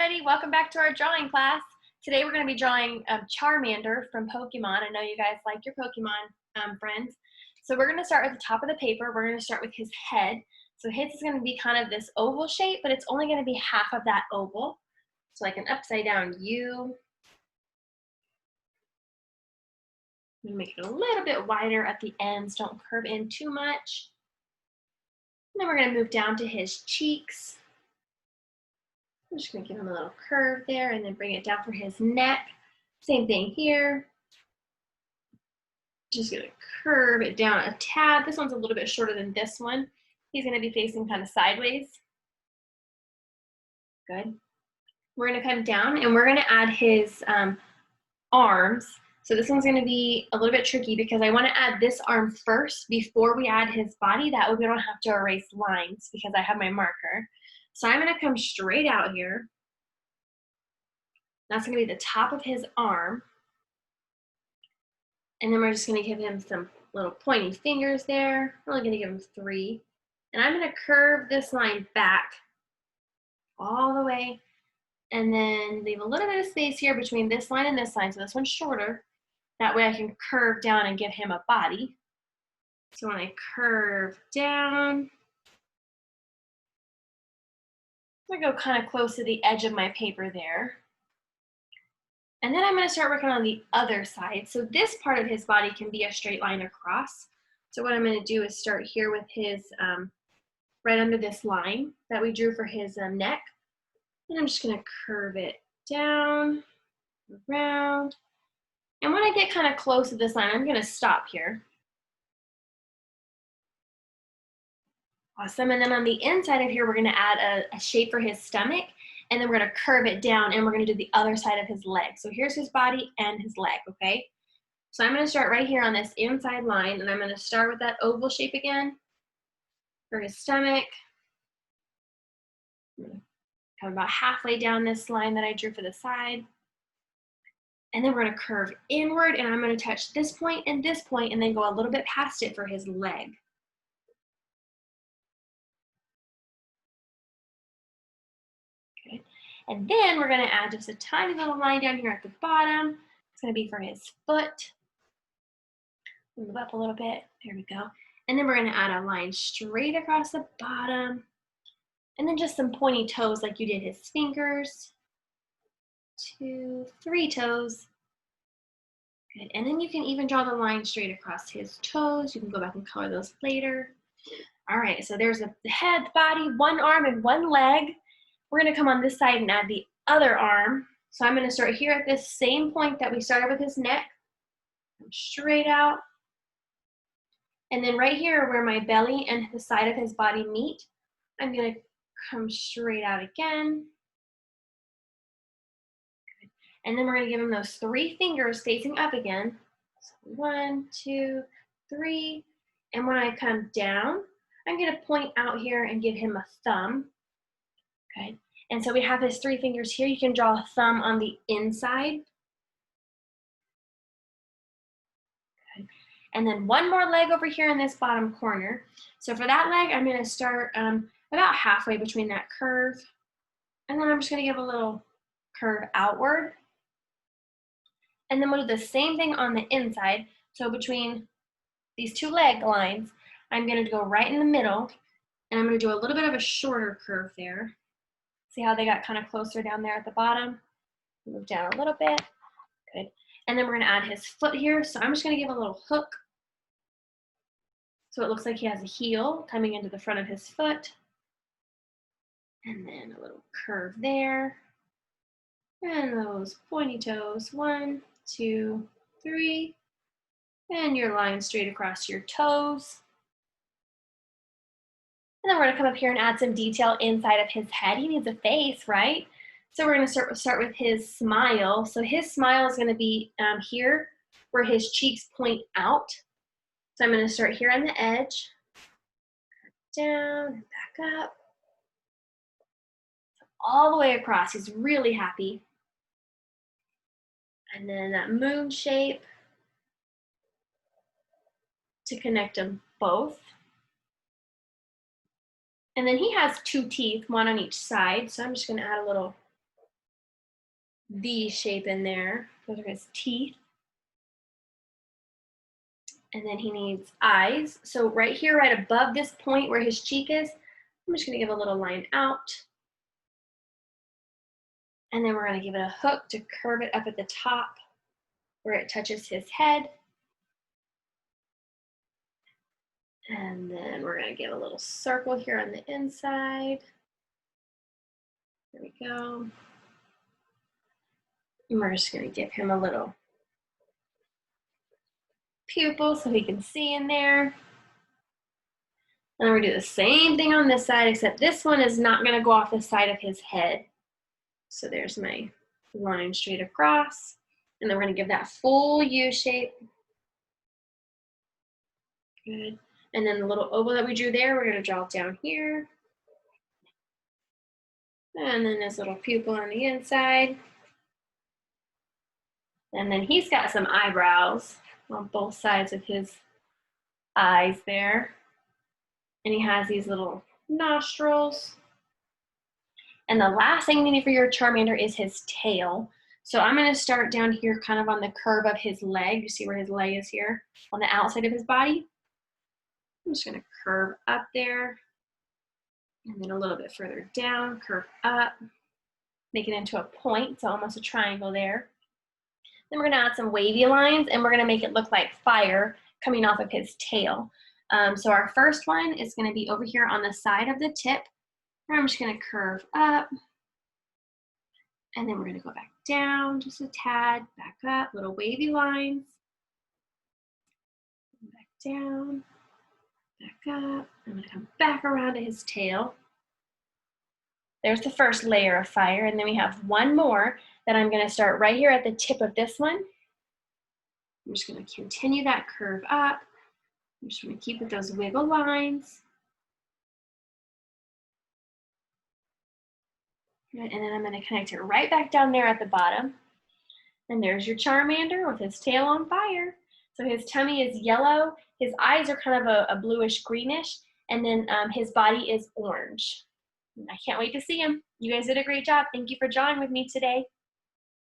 everybody, welcome back to our drawing class. Today we're going to be drawing Charmander from Pokemon. I know you guys like your Pokemon friends. So we're going to start at the top of the paper. We're going to start with his head. So his is going to be kind of this oval shape, but it's only going to be half of that oval. So like an upside down U. Make it a little bit wider at the ends. Don't curve in too much. And then we're going to move down to his cheeks. I'm just going to give him a little curve there and then bring it down for his neck. Same thing here. Just going to curve it down a tad. This one's a little bit shorter than this one. He's going to be facing kind of sideways. Good. We're going to come down and we're going to add his arms. So this one's going to be a little bit tricky because I want to add this arm first before we add his body. That way we don't have to erase lines because I have my marker. So I'm going to come straight out here. That's going to be the top of his arm. And then we're just going to give him some little pointy fingers there. I'm only going to give him 3. And I'm going to curve this line back all the way. And then leave a little bit of space here between this line and this line. So this one's shorter. That way I can curve down and give him a body. So when I curve down, I'm going to go kind of close to the edge of my paper there. And then I'm going to start working on the other side. So this part of his body can be a straight line across. So what I'm going to do is start here with his, right under this line that we drew for his neck. And I'm just going to curve it down, around. And when I get kind of close to this line, I'm going to stop here. Awesome. And then on the inside of here, we're going to add a shape for his stomach. And then we're going to curve it down and we're going to do the other side of his leg. So here's his body and his leg, okay? So I'm going to start right here on this inside line and I'm going to start with that oval shape again for his stomach. Come about halfway down this line that I drew for the side. And then we're going to curve inward and I'm going to touch this point and then go a little bit past it for his leg. Okay. And then we're going to add just a tiny little line down here at the bottom. It's going to be for his foot. Move up a little bit. There we go. And then we're going to add a line straight across the bottom. And then just some pointy toes like you did his fingers. 2, 3 toes. Good. And then you can even draw the line straight across his toes. You can go back and color those later. All right, so there's the head, body, one arm, and one leg. We're going to come on this side and add the other arm. So I'm going to start here at this same point that we started with his neck. Come straight out. And then right here where my belly and the side of his body meet, I'm going to come straight out again. Good. And then we're going to give him those 3 fingers facing up again. So 1, 2, 3. And when I come down, I'm going to point out here and give him a thumb. Okay. And so we have his 3 fingers here. You can draw a thumb on the inside. Okay. And then one more leg over here in this bottom corner. So for that leg, I'm going to start about halfway between that curve. And then I'm just going to give a little curve outward. And then we'll do the same thing on the inside. So between these 2 leg lines, I'm going to go right in the middle. And I'm going to do a little bit of a shorter curve there. See how they got kind of closer down there at the bottom? Move down a little bit. Good. And then we're going to add his foot here. So I'm just going to give a little hook. So it looks like he has a heel coming into the front of his foot. And then a little curve there. And those pointy toes. 1, 2, 3. And your line straight across your toes. And then we're going to come up here and add some detail inside of his head. He needs a face, right? So we're going to start with his smile. So his smile is going to be here where his cheeks point out. So I'm going to start here on the edge, down and back up, all the way across. He's really happy. And then that moon shape to connect them both. And then he has 2 teeth, one on each side. So I'm just going to add a little V shape in there. Those are his teeth. And then he needs eyes. So right here, right above this point where his cheek is, I'm just gonna give a little line out. And then we're gonna give it a hook to curve it up at the top where it touches his head. And then we're gonna give a little circle here on the inside. There we go. And we're just gonna give him a little pupil so he can see in there. And then we're gonna do the same thing on this side, except this one is not gonna go off the side of his head. So there's my line straight across. And then we're gonna give that full U shape. Good. And then the little oval that we drew there, we're gonna draw down here. And then this little pupil on the inside. And then he's got some eyebrows on both sides of his eyes there. And he has these little nostrils. And the last thing you need for your Charmander is his tail. So I'm gonna start down here kind of on the curve of his leg. You see where his leg is here? On the outside of his body. I'm just gonna curve up there. And then a little bit further down, curve up. Make it into a point, so almost a triangle there. Then we're gonna add some wavy lines and we're gonna make it look like fire coming off of his tail. So our first one is gonna be over here on the side of the tip. I'm just gonna curve up. And then we're gonna go back down just a tad, back up, little wavy lines. Back down, back up. I'm gonna come back around to his tail. There's the first layer of fire, and then we have one more that I'm gonna start right here at the tip of this one. I'm just gonna continue that curve up. I'm just gonna keep with those wiggle lines. Good, and then I'm gonna connect it right back down there at the bottom. And there's your Charmander with his tail on fire. So his tummy is yellow, his eyes are kind of a bluish greenish, and then his body is orange. I can't wait to see him. You guys did a great job. Thank you for drawing with me today.